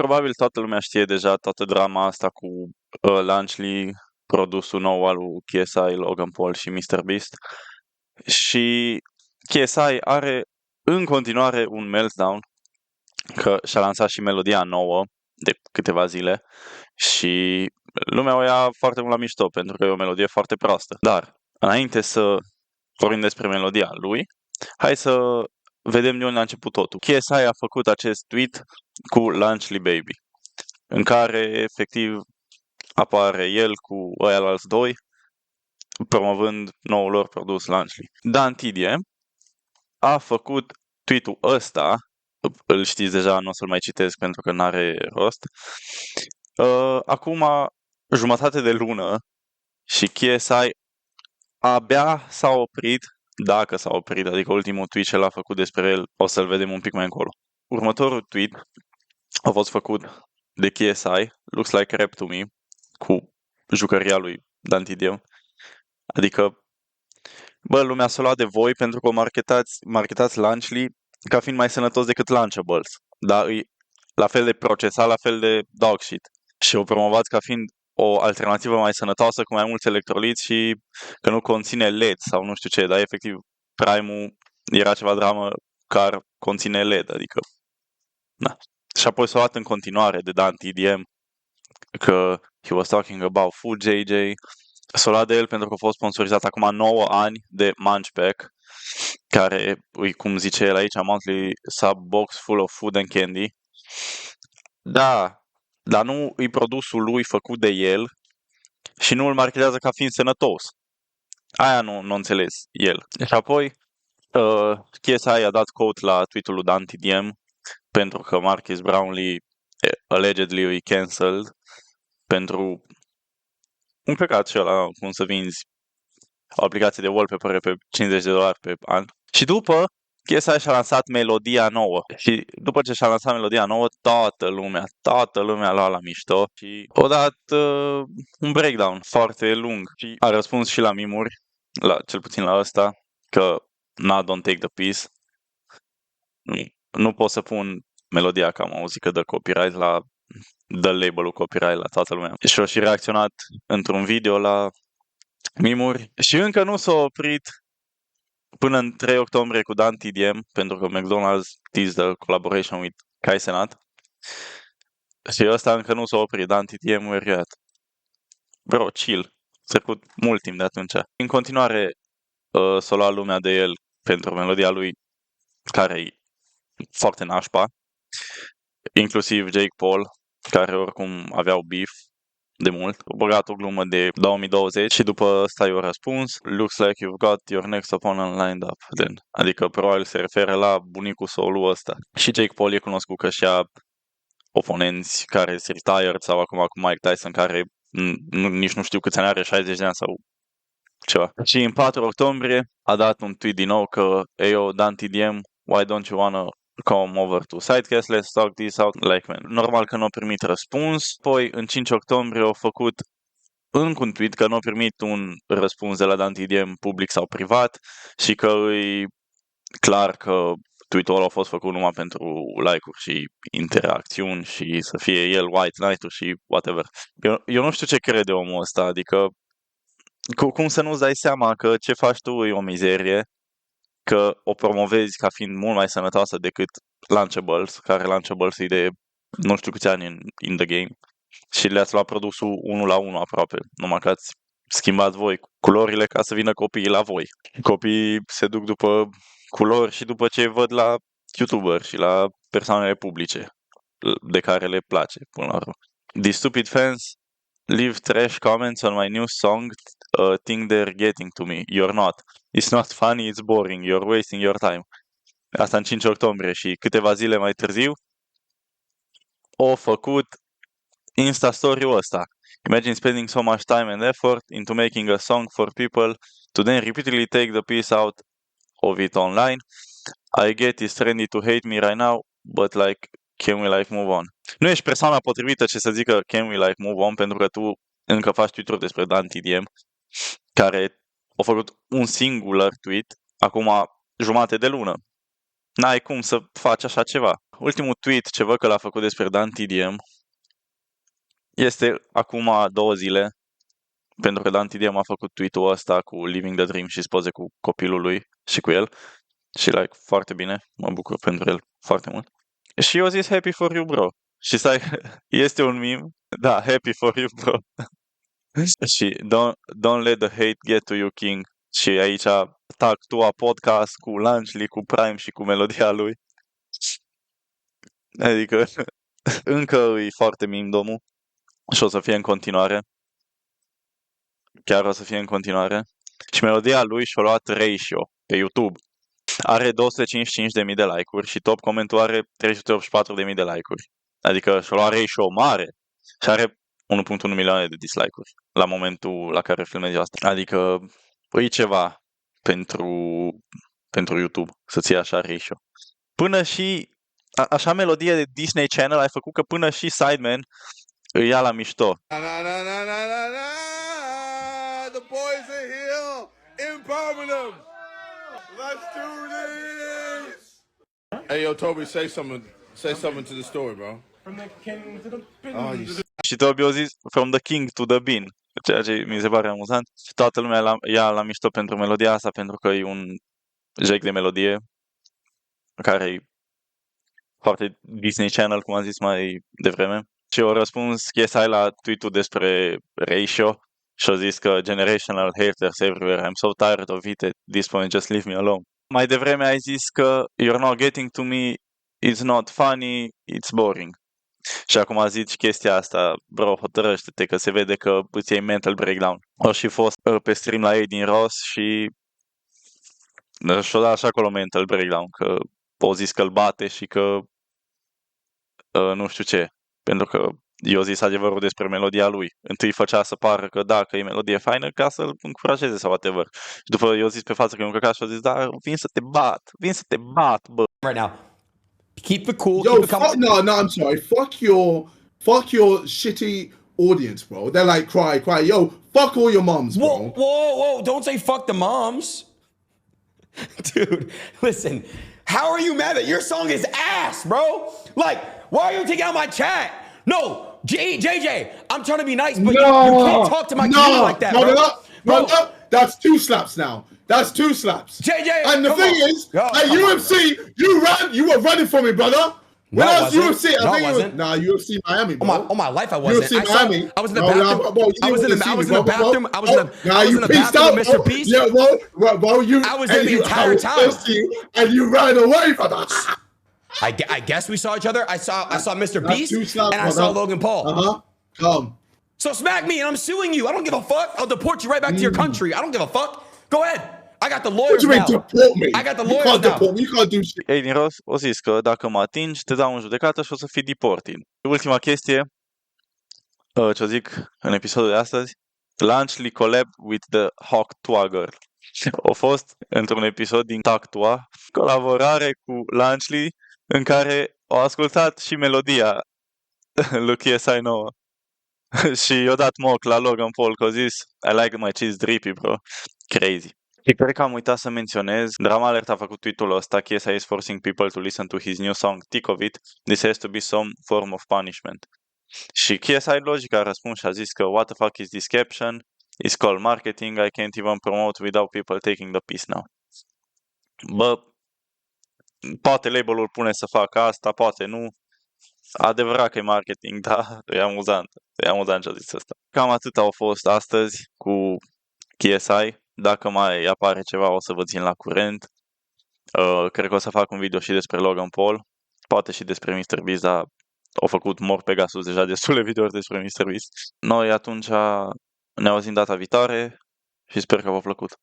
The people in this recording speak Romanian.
probabil toată lumea știe deja toată drama asta cu Launchly, produsul nou al lui KSI, Logan Paul și MrBeast. Și KSI are în continuare un meltdown, că și-a lansat și melodia nouă de câteva zile și lumea o ia foarte mult la mișto, pentru că e o melodie foarte proastă. Dar, înainte să vorbim despre melodia lui, hai să vedem de unde a început totul. KSI a făcut acest tweet cu Launchly Baby, în care efectiv apare el cu ăia alți doi, promovând noul lor produs Launchly. Dan TDM a făcut tweet-ul ăsta, îl știți deja, nu o să-l mai citesc pentru că n-are rost, acum jumătate de lună și KSI abia s-a oprit, dacă s-a oprit, adică ultimul tweet ce l-a făcut despre el, o să-l vedem un pic mai încolo. Următorul tweet a fost făcut de KSI, Looks Like Rap to Me, cu jucăria lui Dan TDM. Adică, bă, lumea s-a luat de voi pentru că marketați Launchly ca fiind mai sănătos decât Lunchables. Dar e la fel de procesat, la fel de dog shit. Și o promovați ca fiind o alternativă mai sănătoasă cu mai mulți electroliți și că nu conține LED sau nu știu ce, dar efectiv Prime-ul era ceva dramă care conține LED, adică na. Și apoi s-a luat în continuare de Dan TDM că he was talking about food JJ. S-a luat de el pentru că a fost sponsorizat acum 9 ani de Munchpack, care, cum zice el aici, monthly sub box full of food and candy. Da, dar nu e produsul lui făcut de el și nu îl marketează ca fiind sănătos. Aia nu înțeles el. Și apoi KSI a dat quote la tweet-ul lui Dan TDM pentru că Marques Brownlee allegedly e cancelled pentru un căcat și ăla, cum să vinzi o aplicație de wallpaper pe $50 pe an. Și după KSI și-a lansat melodia nouă. Și după ce și-a lansat melodia nouă, toată lumea l-a la mișto și a dat un breakdown foarte lung. Și a răspuns și la mimuri, cel puțin la ăsta, că don't take the piece. Nu pot să pun melodia, că am auzit că dă copyright dă label-ul copyright la toată lumea. Și a și reacționat într-un video la mimuri și încă nu s-a oprit până în 3 octombrie cu Dan TDM, pentru că McDonald's teased the collaboration with Kai Cenat. Și ăsta încă nu s-a oprit. Dan TDM, where you at? Bro, chill. S-a trecut mult timp de atunci. În continuare s-a luat lumea de el pentru melodia lui, care e foarte nașpa. Inclusiv Jake Paul, care oricum aveau beef de mult. Au băgat o glumă de 2020 și după ăsta i-a răspuns Looks like you've got your next opponent lined up then. Adică probabil se referă la bunicul său ăsta. Și Jake Paul e cunoscut că și-a oponenți care se retired sau acum cu Mike Tyson care nici nu știu câți ani are, 60 de ani sau ceva. Și în 4 octombrie a dat un tweet din nou că Eyo, Dan TDM, why don't you wanna come over to Sidecast, let's talk this out like man. Normal că nu a primit răspuns, poi în 5 octombrie au făcut încă un tweet că nu a primit un răspuns de la Dan TDM public sau privat și că e clar că tweet-ul ăla a fost făcut numai pentru like-uri și interacțiuni și să fie el white knight-uri și whatever. Eu nu știu ce crede omul ăsta, adică cum să nu-ți dai seama că ce faci tu e o mizerie, că o promovezi ca fiind mult mai sănătoasă decât Lunchables, care Lunchables e de nu știu câți ani in the game și le-ați luat produsul 1 la 1 aproape, numai că ați schimbat voi culorile ca să vină copiii la voi. Copiii se duc după culori și după ce văd la YouTuber și la persoanele publice de care le place până la urmă. These stupid fans leave trash comments on my new song think they're getting to me. You're not. It's not funny, it's boring. You're wasting your time. Asta în 5 octombrie și câteva zile mai târziu au făcut Insta-story-ul ăsta. Imagine spending so much time and effort into making a song for people to then repeatedly take the piece out of it online. I get it's trendy to hate me right now, but like, can we like move on? Nu ești persoana potrivită ce să zică can we like move on, pentru că tu încă faci tweet-uri despre Dan TDM, care a făcut un singular tweet acum jumate de lună. N-ai cum să faci așa ceva. Ultimul tweet ce văd că l-a făcut despre Dan TDM este acum 2 zile, pentru că Dan TDM a făcut tweet-ul ăsta cu Living the Dream și poze cu copilul lui și cu el. Și like, foarte bine, mă bucur pentru el foarte mult. Și eu zis happy for you, bro. Și stai, este un meme, da, happy for you, bro. Și don't let the hate get to you, King. Și aici tag tua podcast cu Launchly, cu Prime și cu melodia lui. Adică încă e foarte meme domnul și o să fie în continuare. Chiar o să fie în continuare. Și melodia lui și-a luat ratio pe YouTube. Are 255.000 de like-uri și top comentul are 384.000 de like-uri. Adică și-a luat ratio mare și are 1.1 milioane de dislike-uri la momentul la care filmez eu asta. Adică e ceva pentru YouTube să-ți ia așa ratio. Până și așa melodie de Disney Channel ai făcut că până și Sideman îi ia la mișto. The boys are here in Birmingham. Let's do this. Hey, yo, Toby, say something to the story, bro. From the king to the bin. Oh, you Și Toby a zis From the King to the Bean, ceea ce mi se pare amuzant. Și toată lumea ia la mișto pentru melodia asta, pentru că e un jec de melodie care e foarte Disney Channel, cum am zis mai devreme. Și au răspuns KSI la tweet-ul despre ratio și au zis că generational haters everywhere, I'm so tired of it at this point, just leave me alone. Mai devreme ai zis că you're not getting to me, it's not funny, it's boring. Și acum a zis chestia asta, bro, hotărăște-te că se vede că îți iei mental breakdown. O și fost pe stream la ei din Ross și și-o dat așa acolo mental breakdown, că o zis că îl bate și că nu știu ce, pentru că eu zis adevărul despre melodia lui. Întâi făcea să pară că da, că e melodie faină ca să-l încurajeze sau whatever. Și după eu zis pe față că e un căcat și eu zis, da, vin să te bat, bă. Right now. Keep it cool. Yo, keep it fuck, no, I'm sorry. Fuck your shitty audience, bro. They're like, cry. Yo, fuck all your moms, bro. Whoa. Don't say fuck the moms. Dude, listen. How are you mad that your song is ass, bro? Like, why are you taking out my chat? No, JJ, I'm trying to be nice, but you can't talk to my community like that, bro. No, that's 2 slaps now. That's 2 slaps. JJ, and the thing is, at UFC, you were running for me, brother. When I was UFC, I think it was UFC Miami, bro. On my life, I wasn't. UFC Miami. I was in the bathroom. I was in the bathroom. I was in the bathroom with Mr. Beast. Yeah, bro, I was in the entire time. And you ran away from us. I guess we saw each other. I saw Mr. Beast and I saw Logan Paul. Come. So smack me and I'm suing you. I don't give a fuck. I'll deport you right back to your country. I don't give a fuck. Go ahead. I got the lawyers now. Deport me? I got the lawyers now. Deport me. You can't do shit. Ei din Ross o zis că dacă mă atingi, te dau în judecată și o să fii deported. Ultima chestie, ce zic în episodul de astăzi, Launchly collab with the Hawk Tua Girl. A fost într-un episod din Tactua, colaborare cu Launchly, în care au ascultat și melodia lui KSI 9. Și i-a dat mock la Logan Paul că a zis I like my cheese drippy, bro. Crazy. Și cred că am uitat să menționez, Drama Alert a făcut tweet-ul ăsta, KSI is forcing people to listen to his new song, Thick of It, this has to be some form of punishment. Și KSI Logic a răspuns și a zis că what the fuck is this caption? It's called marketing, I can't even promote without people taking the piss now. Bă, poate label-ul pune să facă asta, poate nu. Adevărat că e marketing, da, e amuzant ce a zis ăsta. Cam atât au fost astăzi cu KSI. Dacă mai apare ceva, o să vă țin la curent. Cred că o să fac un video și despre Logan Paul. Poate și despre Mr. Beast, dar au făcut Mor Pegasus deja destule videouri despre Mr. Beast. Noi atunci ne auzim data viitoare și sper că v-a plăcut.